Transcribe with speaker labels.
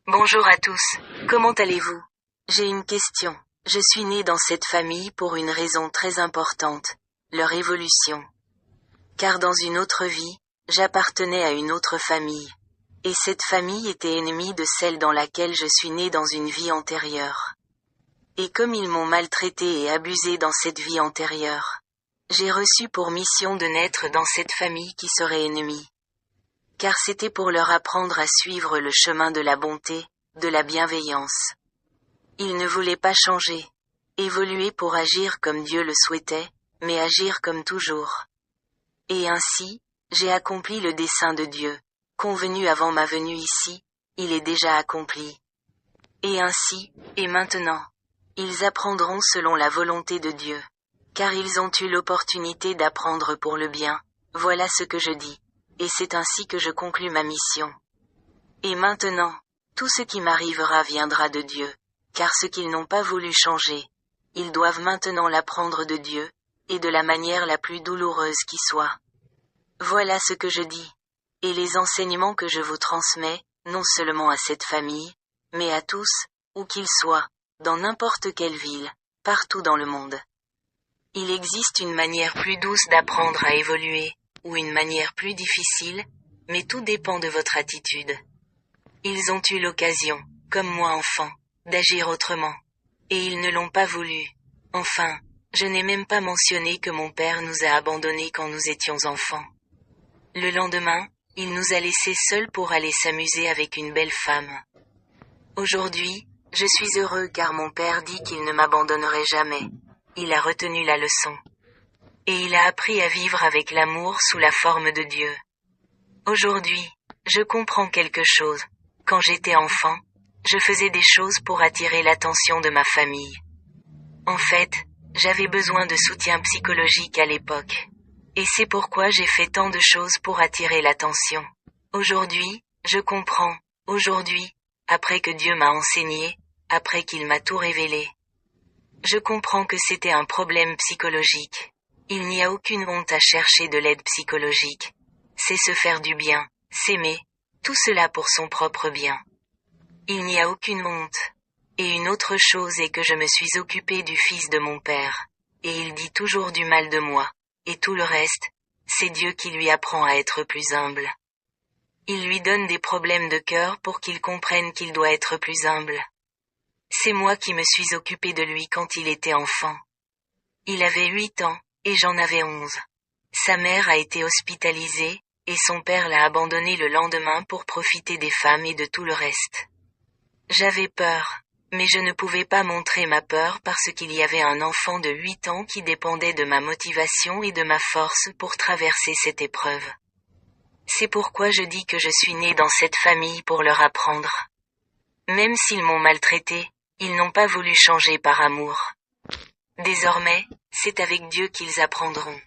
Speaker 1: Bonjour à tous. Comment allez-vous? J'ai une question. Je suis né dans cette famille pour une raison très importante. Leur évolution. Car dans une autre vie, j'appartenais à une autre famille. Et cette famille était ennemie de celle dans laquelle je suis né dans une vie antérieure. Et comme ils m'ont maltraité et abusé dans cette vie antérieure, j'ai reçu pour mission de naître dans cette famille qui serait ennemie. Car c'était pour leur apprendre à suivre le chemin de la bonté, de la bienveillance. Ils ne voulaient pas changer, évoluer pour agir comme Dieu le souhaitait, mais agir comme toujours. Et ainsi, j'ai accompli le dessein de Dieu, convenu avant ma venue ici, il est déjà accompli. Et ainsi, et maintenant, ils apprendront selon la volonté de Dieu. Car ils ont eu l'opportunité d'apprendre pour le bien, voilà ce que je dis. Et c'est ainsi que je conclus ma mission. Et maintenant, tout ce qui m'arrivera viendra de Dieu, car ce qu'ils n'ont pas voulu changer, ils doivent maintenant l'apprendre de Dieu, et de la manière la plus douloureuse qui soit. Voilà ce que je dis. Et les enseignements que je vous transmets, non seulement à cette famille, mais à tous, où qu'ils soient, dans n'importe quelle ville, partout dans le monde. Il existe une manière plus douce d'apprendre à évoluer, ou une manière plus difficile, mais tout dépend de votre attitude. Ils ont eu l'occasion, comme moi enfant, d'agir autrement. Et ils ne l'ont pas voulu. Enfin, je n'ai même pas mentionné que mon père nous a abandonnés quand nous étions enfants. Le lendemain, il nous a laissés seuls pour aller s'amuser avec une belle femme. Aujourd'hui, je suis heureux car mon père dit qu'il ne m'abandonnerait jamais. Il a retenu la leçon. Et il a appris à vivre avec l'amour sous la forme de Dieu. Aujourd'hui, je comprends quelque chose. Quand j'étais enfant, je faisais des choses pour attirer l'attention de ma famille. En fait, j'avais besoin de soutien psychologique à l'époque. Et c'est pourquoi j'ai fait tant de choses pour attirer l'attention. Aujourd'hui, je comprends. Aujourd'hui, après que Dieu m'a enseigné, après qu'il m'a tout révélé. Je comprends que c'était un problème psychologique. Il n'y a aucune honte à chercher de l'aide psychologique. C'est se faire du bien, s'aimer, tout cela pour son propre bien. Il n'y a aucune honte. Et une autre chose est que je me suis occupé du fils de mon père. Et il dit toujours du mal de moi. Et tout le reste, c'est Dieu qui lui apprend à être plus humble. Il lui donne des problèmes de cœur pour qu'il comprenne qu'il doit être plus humble. C'est moi qui me suis occupé de lui quand il était enfant. Il avait 8 ans, et j'en avais 11. Sa mère a été hospitalisée, et son père l'a abandonné le lendemain pour profiter des femmes et de tout le reste. J'avais peur, mais je ne pouvais pas montrer ma peur parce qu'il y avait un enfant de 8 ans qui dépendait de ma motivation et de ma force pour traverser cette épreuve. C'est pourquoi je dis que je suis né dans cette famille pour leur apprendre. Même s'ils m'ont maltraité, ils n'ont pas voulu changer par amour. Désormais, c'est avec Dieu qu'ils apprendront.